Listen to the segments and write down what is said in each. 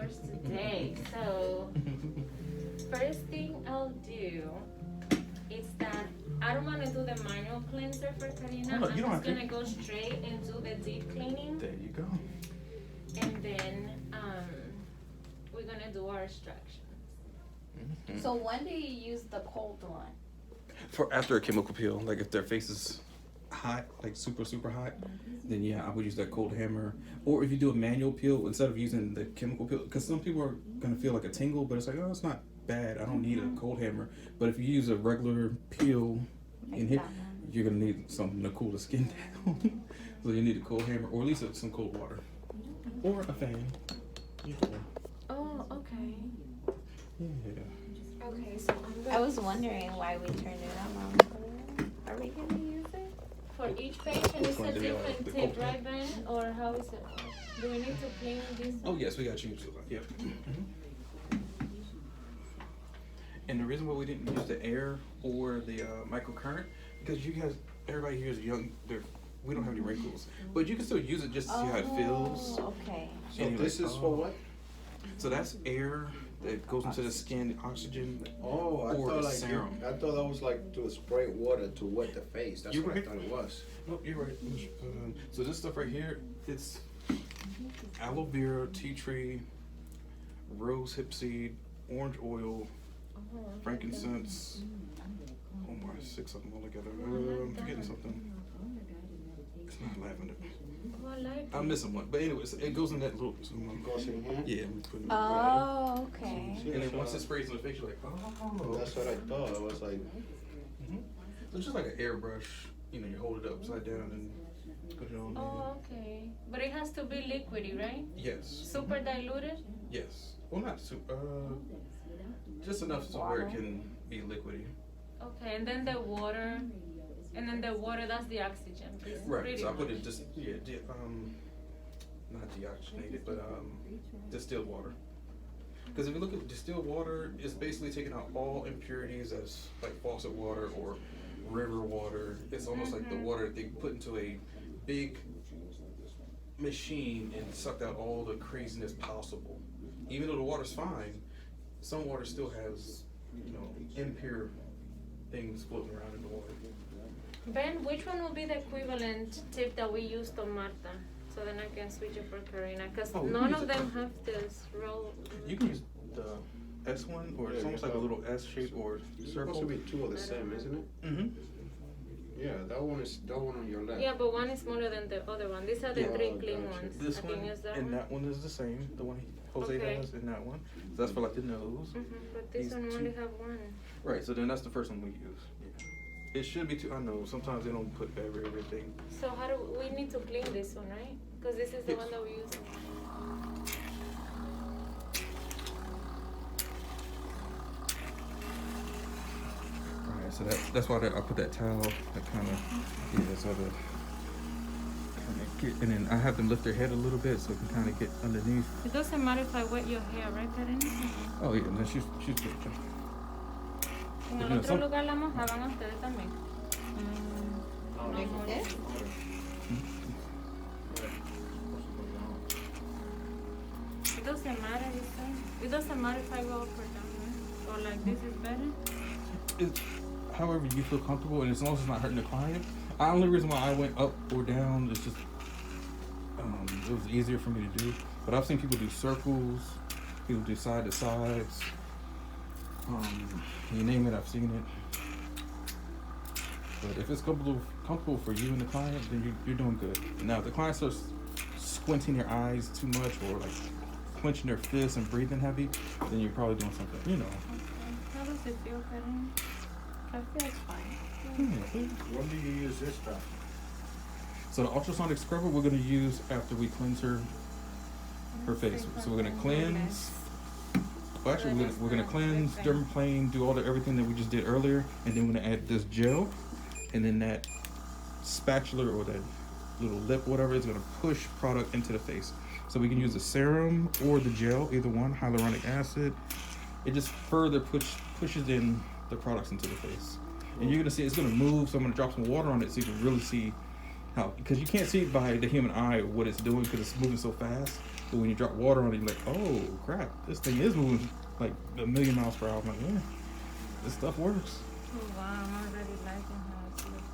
yours today. So first thing I'll do is that I don't want to do the manual cleanser for Karina. Oh, no, I'm just gonna go straight and do the deep cleaning. There you go. And then we're gonna do our extractions. Mm-hmm. So when do you use the cold one? For after a chemical peel, like if their face is hot, like super hot, then yeah, I would use that cold hammer. Or if you do a manual peel instead of using the chemical peel, because some people are gonna feel like a tingle, but it's like, oh, it's not bad. I don't need a cold hammer. But if you use a regular peel in here, you're gonna need something to cool the skin down. So you need a cold hammer, or at least some cold water, or a fan. Oh, okay. Yeah. Okay, so I was wondering why we turned it on. Are we gonna use it? for each patient is a different tip, right, Ben? Or how is it? Do we need to clean this? Oh yes, we got to change it. Yep. And the reason why we didn't use the air or the microcurrent, because you guys, everybody here is young. We don't have any wrinkles, but you can still use it just to see how it feels. Okay. So this is for what? So that's air that goes into the skin, oxygen. Oh, I or thought the like serum. I thought that was like to spray water to wet the face. That's You're what right. I thought it was. No, you're right. So this stuff right here, it's aloe vera, tea tree, rose hip seed, orange oil, frankincense. Oh my, 6 of them all together. I'm forgetting something. It's not lavender. I'm missing one, but anyways, it goes in that little. Goes in here? Yeah. We put it in Oh, okay. and then once it sprays in the face, you're like, oh. That's what I thought. I was like, So it's just like an airbrush. You know, you hold it upside down and put it on there. Oh, okay. But it has to be liquidy, right? Yes. Super diluted? Yes. Well, not super. Just enough so where it can be liquidy. Okay, and then the water, that's the oxygen. Right. Pretty So I put much. it just not deoxygenated, but distilled water. Because if you look at distilled water, it's basically taking out all impurities as like faucet water or river water. It's almost like the water that they put into a big machine and sucked out all the craziness possible. Even though the water's fine, some water still has, you know, impure things floating around in the water. Ben, which one will be the equivalent tip that we used on Marta? So then I can switch it for Karina, because none of them have this roll. You can use the S one, or it's almost like a little S shape or it's circle. supposed to be two of the same, isn't it? Mm-hmm. Yeah, that one on your left. Yeah, but one is smaller than the other one. These are the Yeah. 3 clean Gotcha. ones. This I one can use that and one. that one is the same. The one Jose Okay. has and that one. So that's for like the nose. But this These one two. only have one. Right. So then that's the first one we use. Yeah. It should be two. I know sometimes they don't put everything. So how do we need to clean this one, right? Because this is the Yes. one that we use. Alright, so that's why I put that towel that kind of, so the kind of get, and then I have them lift their head a little bit so it can kind of get underneath. It doesn't matter if I wet your hair, right, Karina? Oh yeah, then she's good. En You el know, otro some- lugar la mojaban ustedes también. Like this? It doesn't matter, you say? It doesn't matter if I go up or down, right? Or like this is better? It's however you feel comfortable, and as long as it's not hurting the client. The only reason why I went up or down is just it was easier for me to do. But I've seen people do circles, people do side to sides. You name it, I've seen it. But if it's comfortable for you and the client, then you're doing good. Now, if the client starts squinting their eyes too much or like clenching their fists and breathing heavy, then you're probably doing something, you know. Okay. How does it feel, Karina? I feel it's fine. When do you use this stuff? So the ultrasonic scrubber we're going to use after we cleanse her face. So we're going to cleanse. Well, actually, we're gonna cleanse, dermaplane, do all everything that we just did earlier, and then we're gonna add this gel, and then that spatula or that little lip, whatever, is gonna push product into the face. So we can use the serum or the gel, either one, hyaluronic acid. It just further pushes in the products into the face, and you're gonna see it's gonna move. So I'm gonna drop some water on it so you can really see How? Because you can't see by the human eye what it's doing because it's moving so fast. But when you drop water on it, you're like, oh crap, this thing is moving like 1,000,000 miles per hour. I'm like, yeah, this stuff works. Oh, wow, I'm already liking how it's looking.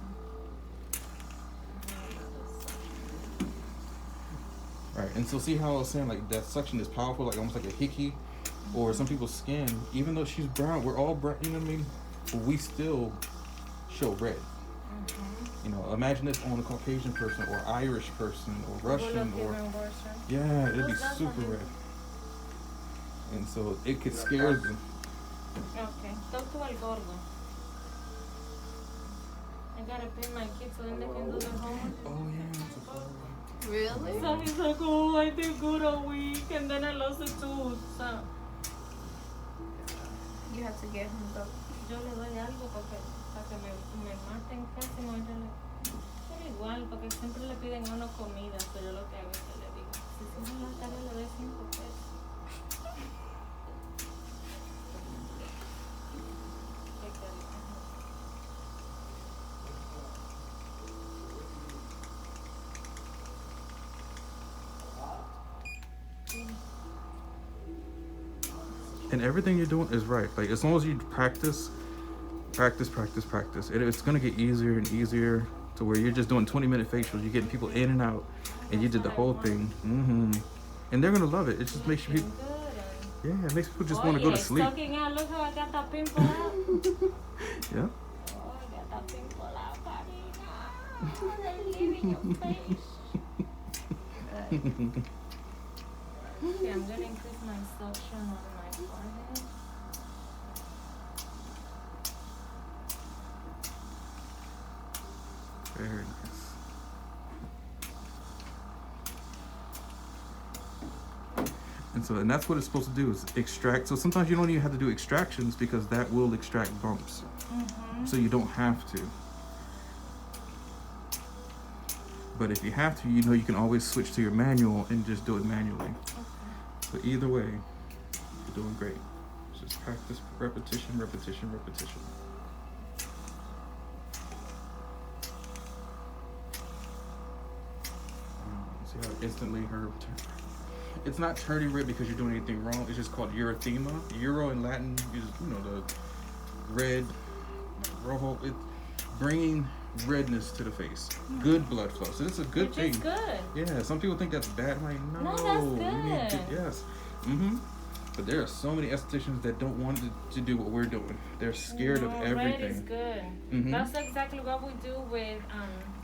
Right, and so see how I was saying like that suction is powerful, like almost like a hickey, or some people's skin. Even though she's brown, we're all brown. You know what I mean? But we still show red. You know, imagine this on a Caucasian person, or Irish person, or Russian, or yeah, it'd be super red. And so it could scare them. Okay, talk to El Gordo. I gotta pay my kids so then they can do their homework. Oh yeah. Really? So he's like, oh, I did good a week, and then I lost a tooth. So You have to get him the. yo le doy algo para que me maten casi, no, yo le igual, porque siempre le piden a uno comida, pero yo lo que hago es que le digo, si se me la tarea le doy 5 pesos. And everything you're doing is right. Like as long as you practice, it's gonna get easier and easier to where you're just doing 20-minute facials. You're getting people in and out, and you did the whole thing. And they're gonna love it. It just makes people, yeah, it makes people just want to go to sleep. Talking out, look how I got that pimple out. Yeah. Oh, I got that pimple out, Karina. Oh, they're leaving your face. Okay, I'm gonna increase my suction on my forehead. Very nice. And that's what it's supposed to do, is extract. So sometimes you don't even have to do extractions because that will extract bumps. So you don't have to. But if you have to, you know you can always switch to your manual and just do it manually. But either way, you're doing great. Just practice, repetition. See how instantly it's not turning red because you're doing anything wrong. It's just called erythema. Euro in Latin is, the red, rojo. It's bringing redness to the face. Good blood flow. So this is a good thing. Which is good. Yeah, some people think that's bad. I'm like, no, that's you need good. yes. But there are so many estheticians that don't want to do what we're doing. They're scared of everything. Red is good. That's exactly what we do with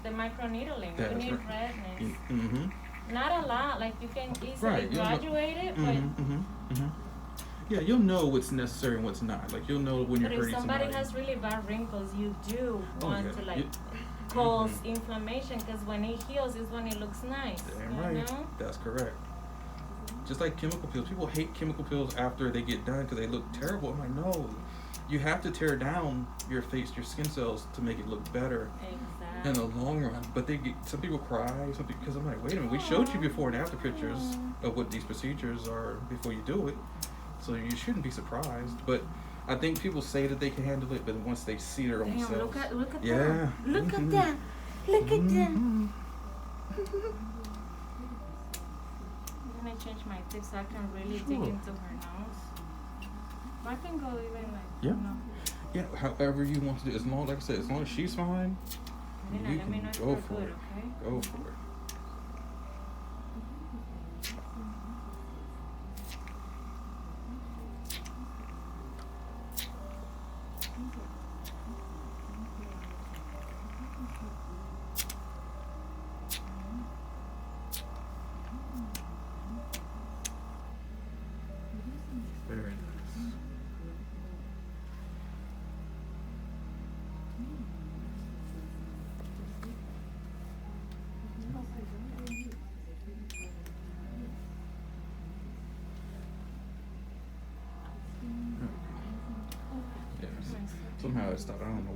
the microneedling. We need redness. Not a lot, like you can easily graduate it, but yeah, you'll know what's necessary and what's not. Like you'll know when you're but if hurting somebody has really bad wrinkles, you do want to cause inflammation, because when it heals is when it looks nice. Damn right. Know? That's correct. Just like chemical peels. People hate chemical peels after they get done because they look terrible. I'm like, no. You have to tear down your face, your skin cells to make it look better in the long run. But some people cry, because I'm like, wait a minute, we showed you before and after pictures of what these procedures are before you do it. So you shouldn't be surprised. But I think people say that they can handle it, but once they see their own selves. Look at that. Look at that. Look at that. I'm gonna change my tip so I can really dig into her nose. I can go even Yeah, however you want to do. As long, like I said, as long as she's fine, you can go for it. Okay? Go for it. Very nice. Yeah. Somehow it stopped. I don't know